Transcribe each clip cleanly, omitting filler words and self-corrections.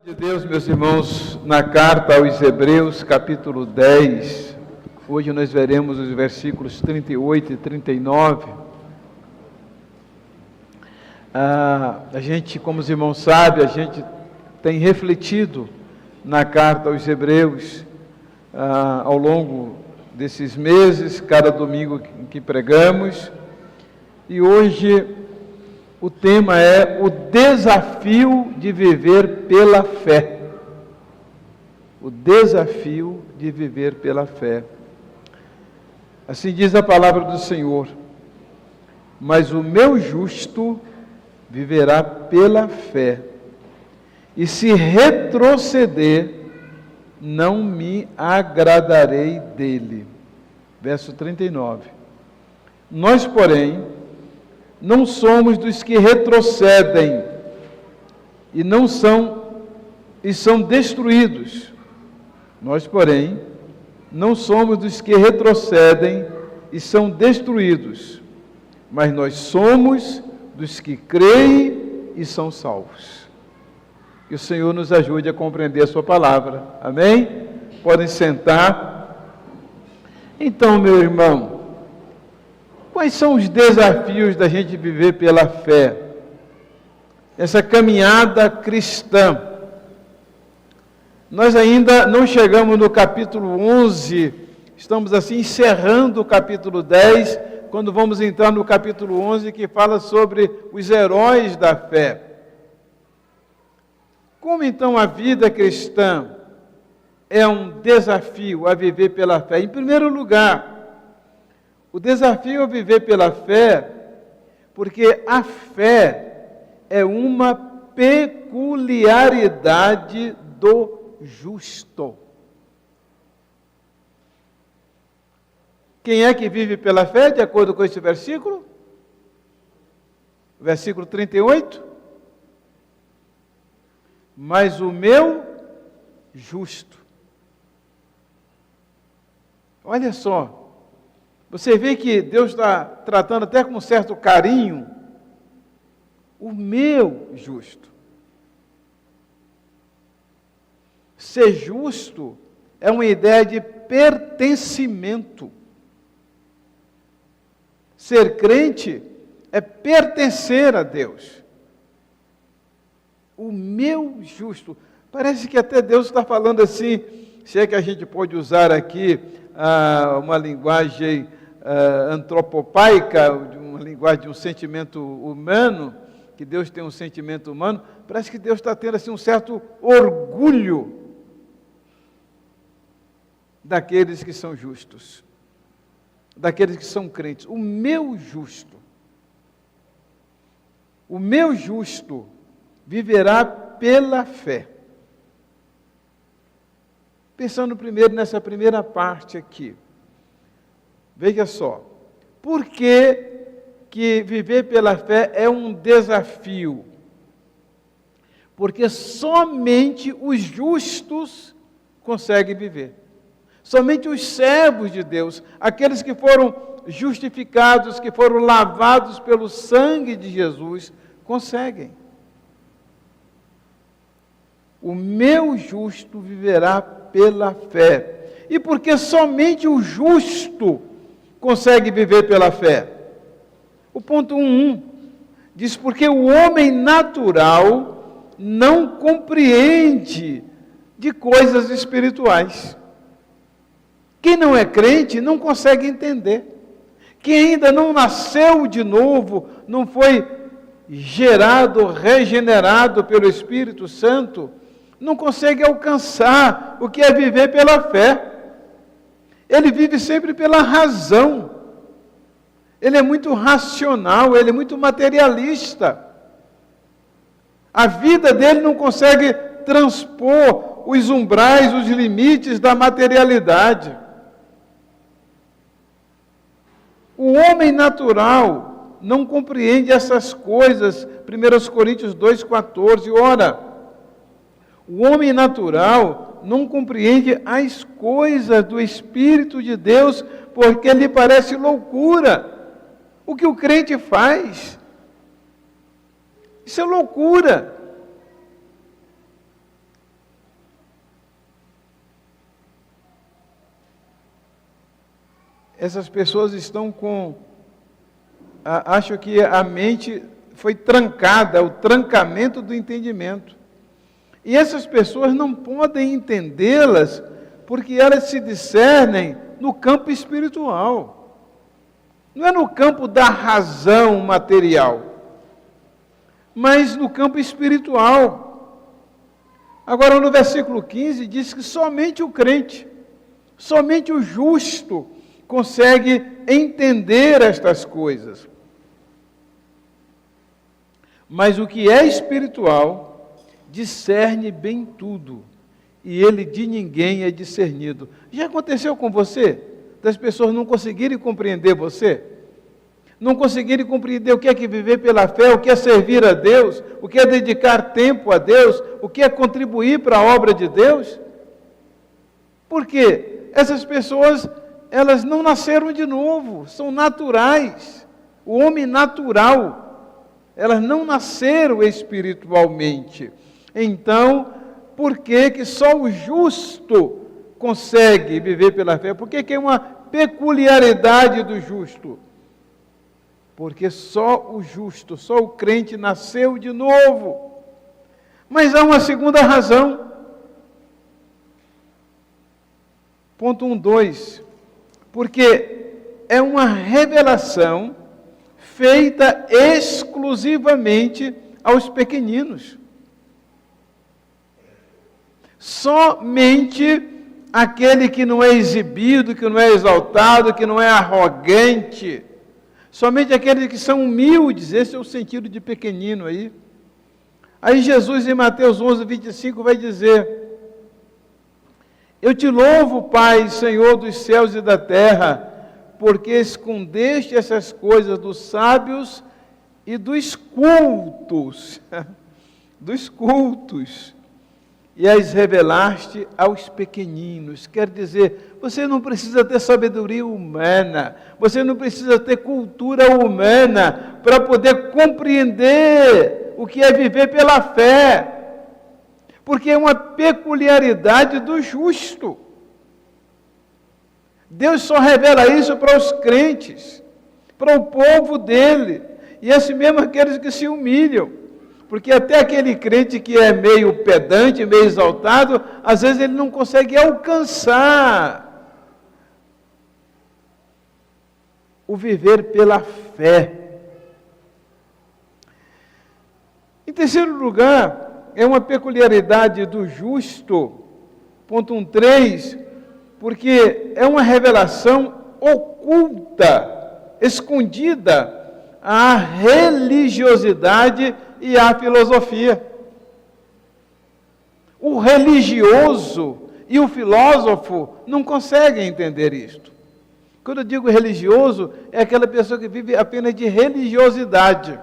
De Deus, meus irmãos, na carta aos Hebreus, capítulo 10, hoje nós veremos os versículos 38 e 39. A gente, como os irmãos sabem, a gente tem refletido na carta aos Hebreus ao longo desses meses, cada domingo que pregamos, e hoje o tema é o desafio de viver pela fé. O desafio de viver pela fé. Assim diz a palavra do Senhor: mas o meu justo viverá pela fé, e se retroceder, não me agradarei dele. Verso 39. Nós, porém, não somos dos que retrocedem e são destruídos. Nós, porém, não somos dos que retrocedem e são destruídos, mas nós somos dos que creem e são salvos. Que o Senhor nos ajude a compreender a sua palavra. Amém? Podem sentar. Então, meu irmão, quais são os desafios da gente viver pela fé? Essa caminhada cristã. Nós ainda não chegamos no capítulo 11, estamos assim encerrando o capítulo 10, quando vamos entrar no capítulo 11, que fala sobre os heróis da fé. Como então a vida cristã é um desafio a viver pela fé? Em primeiro lugar, o desafio é viver pela fé, porque a fé é uma peculiaridade do justo. Quem é que vive pela fé, de acordo com esse versículo? Versículo 38. Mas o meu justo. Olha só. Você vê que Deus está tratando até com um certo carinho o meu justo. Ser justo é uma ideia de pertencimento. Ser crente é pertencer a Deus. O meu justo. Parece que até Deus está falando assim, se é que a gente pode usar aqui uma linguagem antropopaica, uma linguagem de um sentimento humano, que Deus tem um sentimento humano, parece que Deus está tendo assim um certo orgulho daqueles que são justos, daqueles que são crentes. O meu justo viverá pela fé. Pensando primeiro nessa primeira parte aqui. Veja só, por que viver pela fé é um desafio? Porque somente os justos conseguem viver. Somente os servos de Deus, aqueles que foram justificados, que foram lavados pelo sangue de Jesus, conseguem. O meu justo viverá pela fé. E porque somente o justo consegue viver pela fé? O ponto 1 diz: porque o homem natural não compreende de coisas espirituais. Quem não é crente não consegue entender. Quem ainda não nasceu de novo, não foi gerado, regenerado pelo Espírito Santo, não consegue alcançar o que é viver pela fé. Ele vive sempre pela razão. Ele é muito racional, ele é muito materialista. A vida dele não consegue transpor os umbrais, os limites da materialidade. O homem natural não compreende essas coisas. 1 Coríntios 2,14. Ora, o homem natural não compreende as coisas do Espírito de Deus, porque lhe parece loucura o que o crente faz. Isso é loucura. essas pessoas estão acho que a mente foi trancada, o trancamento do entendimento. E essas pessoas não podem entendê-las, porque elas se discernem no campo espiritual. Não é no campo da razão material, mas no campo espiritual. Agora, no versículo 15, diz que somente o crente, somente o justo, consegue entender estas coisas. Mas o que é espiritual discerne bem tudo, e ele de ninguém é discernido. Já aconteceu com você? Das pessoas não conseguirem compreender você? Não conseguirem compreender o que é que viver pela fé, o que é servir a Deus, o que é dedicar tempo a Deus, o que é contribuir para a obra de Deus? Por quê? Essas pessoas, elas não nasceram de novo, são naturais, o homem natural. Elas não nasceram espiritualmente. Então, por que só o justo consegue viver pela fé? Por que é uma peculiaridade do justo? Porque só o justo, só o crente nasceu de novo. Mas há uma segunda razão. Ponto 1.2. Porque é uma revelação feita exclusivamente aos pequeninos. Somente aquele que não é exibido, que não é exaltado, que não é arrogante, somente aqueles que são humildes, esse é o sentido de pequenino aí. Aí Jesus em Mateus 11:25 vai dizer: eu te louvo, Pai, Senhor dos céus e da terra, porque escondeste essas coisas dos sábios e dos cultos, e as revelaste aos pequeninos. Quer dizer, você não precisa ter sabedoria humana, você não precisa ter cultura humana para poder compreender o que é viver pela fé, porque é uma peculiaridade do justo. Deus só revela isso para os crentes, para o povo dele, e assim mesmo aqueles que se humilham, porque até aquele crente que é meio pedante, meio exaltado, às vezes ele não consegue alcançar o viver pela fé. Em terceiro lugar, é uma peculiaridade do justo, ponto 1.3, porque é uma revelação oculta, escondida, à religiosidade e à filosofia. O religioso e o filósofo não conseguem entender isto. Quando eu digo religioso, é aquela pessoa que vive apenas de religiosidade,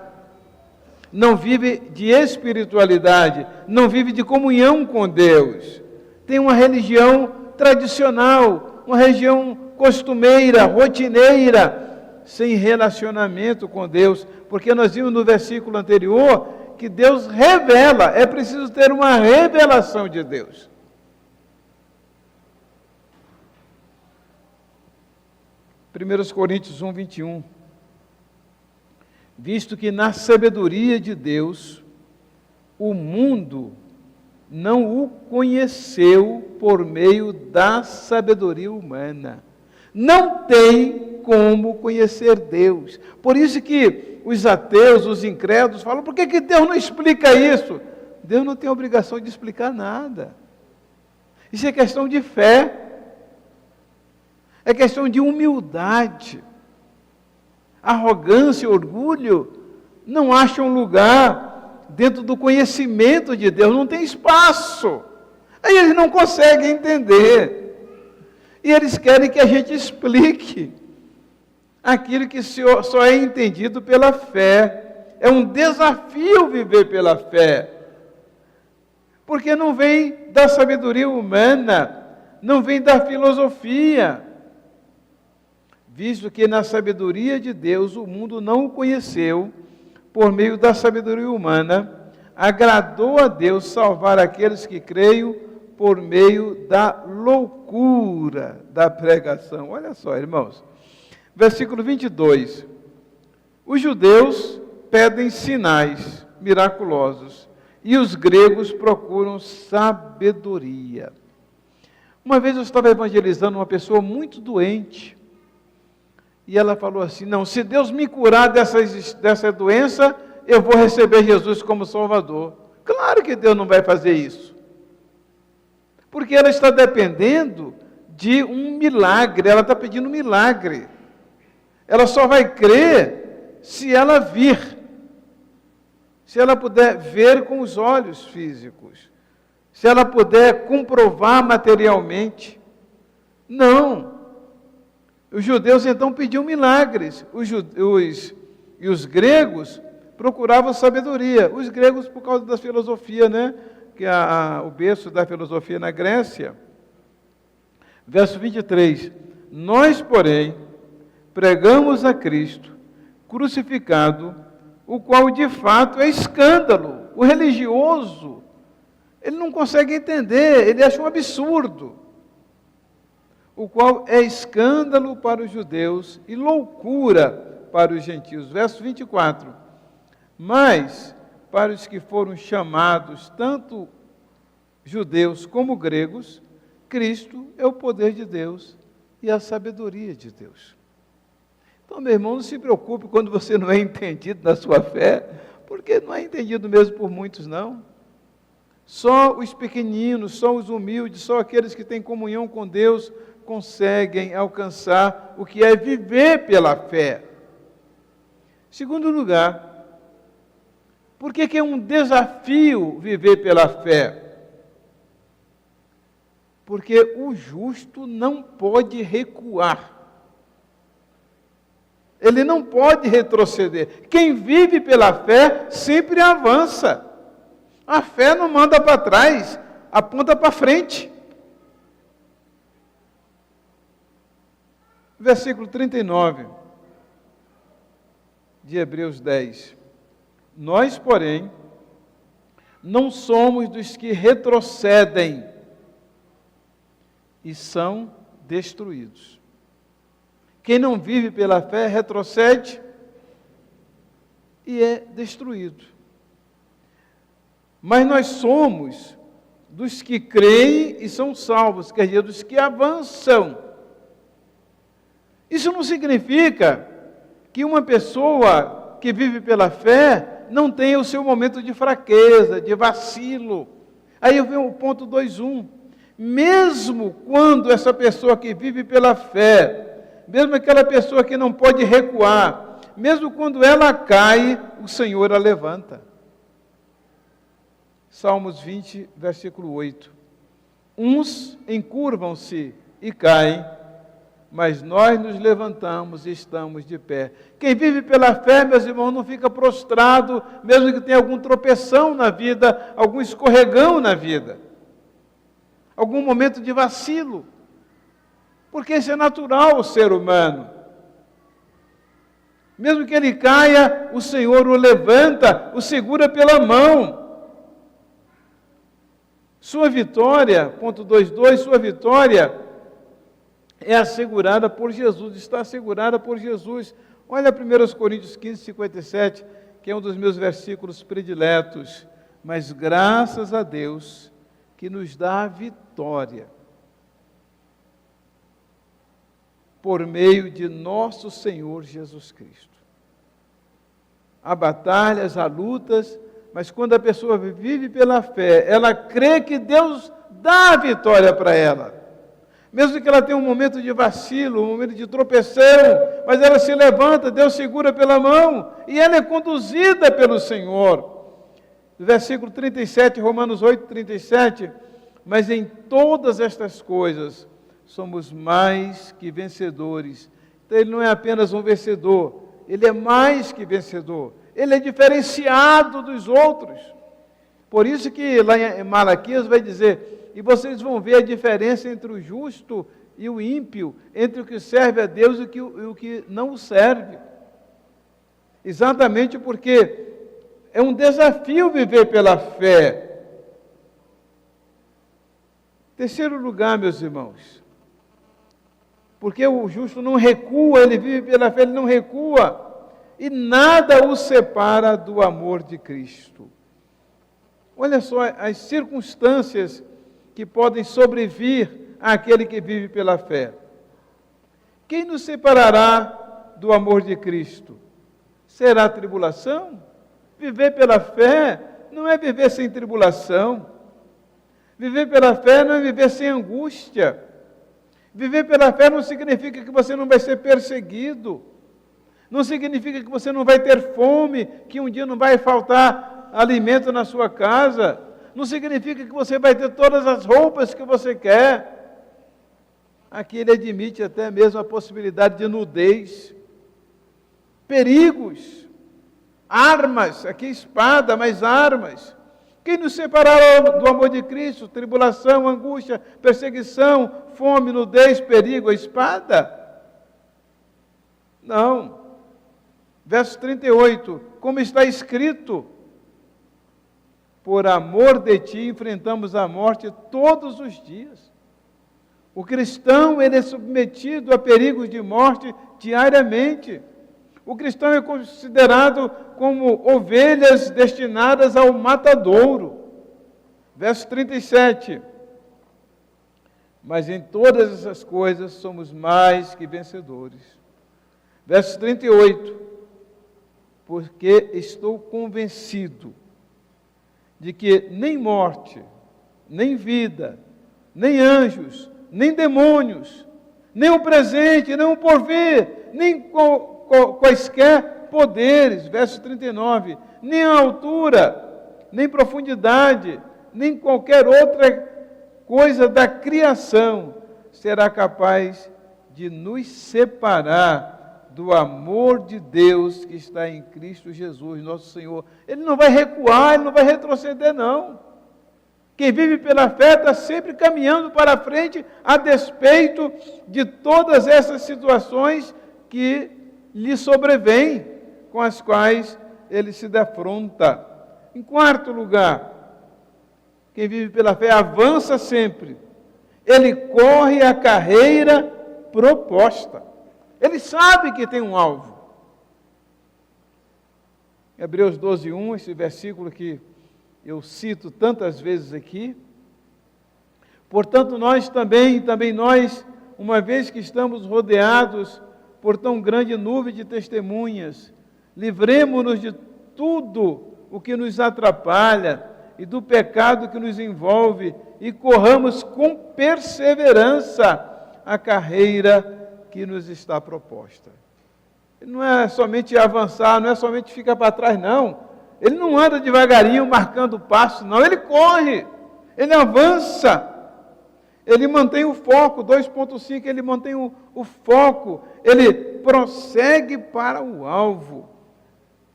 não vive de espiritualidade, não vive de comunhão com Deus. Tem uma religião tradicional, uma religião costumeira, rotineira, sem relacionamento com Deus, porque nós vimos no versículo anterior que Deus revela, é preciso ter uma revelação de Deus. Primeiros Coríntios 1:21. Visto que na sabedoria de Deus, o mundo não o conheceu por meio da sabedoria humana. Não tem como conhecer Deus. Por isso que os ateus, os incrédulos falam: por que Deus não explica isso? Deus não tem obrigação de explicar nada. Isso é questão de fé. É questão de humildade. Arrogância e orgulho não acham lugar dentro do conhecimento de Deus, não tem espaço. Aí eles não conseguem entender. E eles querem que a gente explique aquilo que só é entendido pela fé. É um desafio viver pela fé. Porque não vem da sabedoria humana, não vem da filosofia. Visto que na sabedoria de Deus o mundo não o conheceu, por meio da sabedoria humana, agradou a Deus salvar aqueles que creem por meio da loucura da pregação. Olha só, irmãos, Versículo 22. Os judeus pedem sinais miraculosos e os gregos procuram sabedoria. Uma vez eu estava evangelizando uma pessoa muito doente e ela falou assim: não, se Deus me curar dessa doença, eu vou receber Jesus como Salvador. Claro que Deus não vai fazer isso, porque ela está dependendo de um milagre, ela está pedindo um milagre. Ela só vai crer se ela vir, se ela puder ver com os olhos físicos, se ela puder comprovar materialmente. Não. Os judeus então pediam milagres, e os gregos procuravam sabedoria. Os gregos por causa da filosofia, né? Que é o berço da filosofia na Grécia. Verso 23. Nós, porém, pregamos a Cristo crucificado, o qual de fato é escândalo. O religioso, ele não consegue entender, ele acha um absurdo. O qual é escândalo para os judeus e loucura para os gentios. Verso 24. Mas, para os que foram chamados, tanto judeus como gregos, Cristo é o poder de Deus e a sabedoria de Deus. Então, meu irmão, não se preocupe quando você não é entendido na sua fé, porque não é entendido mesmo por muitos, não. Só os pequeninos, só os humildes, só aqueles que têm comunhão com Deus conseguem alcançar o que é viver pela fé. Segundo lugar, por que é um desafio viver pela fé? Porque o justo não pode recuar. Ele não pode retroceder. Quem vive pela fé sempre avança. A fé não manda para trás, aponta para frente. Versículo 39 de Hebreus 10. Nós, porém, não somos dos que retrocedem e são destruídos. Quem não vive pela fé retrocede e é destruído. Mas nós somos dos que creem e são salvos, quer dizer, dos que avançam. Isso não significa que uma pessoa que vive pela fé não tenha o seu momento de fraqueza, de vacilo. Aí eu venho o ponto 2.1. Mesmo quando essa pessoa que vive pela fé, mesmo aquela pessoa que não pode recuar, mesmo quando ela cai, o Senhor a levanta. Salmos 20, versículo 8. Uns encurvam-se e caem, mas nós nos levantamos e estamos de pé. Quem vive pela fé, meus irmãos, não fica prostrado, mesmo que tenha algum tropeção na vida, algum escorregão na vida, algum momento de vacilo, porque isso é natural ao ser humano. Mesmo que ele caia, o Senhor o levanta, o segura pela mão. Sua vitória, ponto 2.2, sua vitória é assegurada por Jesus, está assegurada por Jesus. Olha 1 Coríntios 15, 57, que é um dos meus versículos prediletos. Mas graças a Deus que nos dá a vitória por meio de nosso Senhor Jesus Cristo. Há batalhas, há lutas, mas quando a pessoa vive pela fé, ela crê que Deus dá a vitória para ela. Mesmo que ela tenha um momento de vacilo, um momento de tropeção, mas ela se levanta, Deus segura pela mão, e ela é conduzida pelo Senhor. Versículo 37, Romanos 8, 37, mas em todas estas coisas somos mais que vencedores. Então ele não é apenas um vencedor, ele é mais que vencedor. Ele é diferenciado dos outros. Por isso que lá em Malaquias vai dizer, e vocês vão ver a diferença entre o justo e o ímpio, entre o que serve a Deus e o que não o serve. Exatamente porque é um desafio viver pela fé. Terceiro lugar, meus irmãos, Porque o justo não recua, ele vive pela fé, ele não recua. E nada o separa do amor de Cristo. Olha só as circunstâncias que podem sobrevir àquele que vive pela fé. Quem nos separará do amor de Cristo? Será a tribulação? Viver pela fé não é viver sem tribulação. Viver pela fé não é viver sem angústia. Viver pela fé não significa que você não vai ser perseguido. Não significa que você não vai ter fome, que um dia não vai faltar alimento na sua casa. Não significa que você vai ter todas as roupas que você quer. Aqui ele admite até mesmo a possibilidade de nudez, perigos, armas, aqui espada, mas armas. Quem nos separará do amor de Cristo? Tribulação, angústia, perseguição, fome, nudez, perigo, a espada? Não. Verso 38, como está escrito, por amor de ti enfrentamos a morte todos os dias. O cristão, ele é submetido a perigos de morte diariamente. O cristão é considerado como ovelhas destinadas ao matadouro. Verso 37. Mas em todas essas coisas somos mais que vencedores. Verso 38. Porque estou convencido de que nem morte, nem vida, nem anjos, nem demônios, nem o presente, nem o porvir, nem quaisquer poderes, verso 39, nem a altura, nem profundidade, nem qualquer outra coisa da criação será capaz de nos separar do amor de Deus que está em Cristo Jesus, nosso Senhor. Ele não vai recuar, ele não vai retroceder, não. Quem vive pela fé está sempre caminhando para frente, a despeito de todas essas situações que lhe sobrevêm, com as quais ele se defronta. Em quarto lugar, quem vive pela fé avança sempre. Ele corre a carreira proposta. Ele sabe que tem um alvo. Hebreus 12:1, esse versículo que eu cito tantas vezes aqui. Portanto, nós também nós, uma vez que estamos rodeados por tão grande nuvem de testemunhas, livremo-nos de tudo o que nos atrapalha e do pecado que nos envolve e corramos com perseverança a carreira que nos está proposta. Ele não é somente avançar, não é somente ficar para trás, não. Ele não anda devagarinho marcando o passo, não. Ele corre, ele avança, ele mantém o foco, 2.5, ele mantém o foco, ele prossegue para o alvo.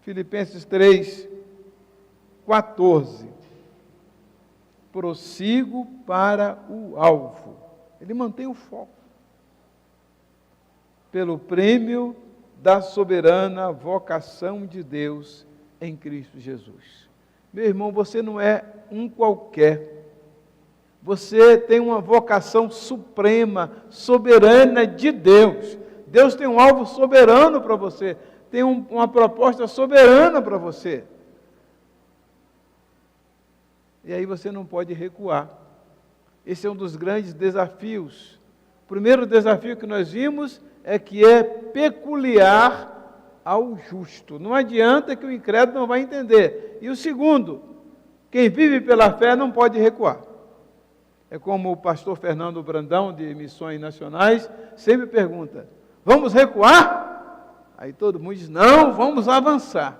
Filipenses 3:14. Prossigo para o alvo. Ele mantém o foco. Pelo prêmio da soberana vocação de Deus em Cristo Jesus. Meu irmão, você não é um qualquer. Você tem uma vocação suprema, soberana de Deus. Deus tem um alvo soberano para você. Tem uma proposta soberana para você. E aí você não pode recuar. Esse é um dos grandes desafios. O primeiro desafio que nós vimos é que é peculiar ao justo. Não adianta que o incrédulo não vai entender. E o segundo, quem vive pela fé não pode recuar. É como o pastor Fernando Brandão, de Missões Nacionais, sempre pergunta, vamos recuar? Aí todo mundo diz, não, vamos avançar.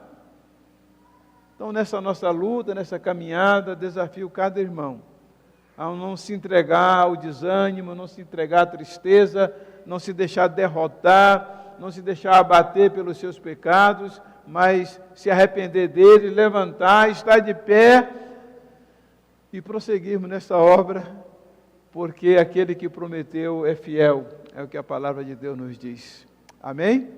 Então, nessa nossa luta, nessa caminhada, desafio cada irmão a não se entregar ao desânimo, não se entregar à tristeza, não se deixar derrotar, não se deixar abater pelos seus pecados, mas se arrepender deles, levantar, estar de pé e prosseguirmos nessa obra, porque aquele que prometeu é fiel, é o que a palavra de Deus nos diz. Amém?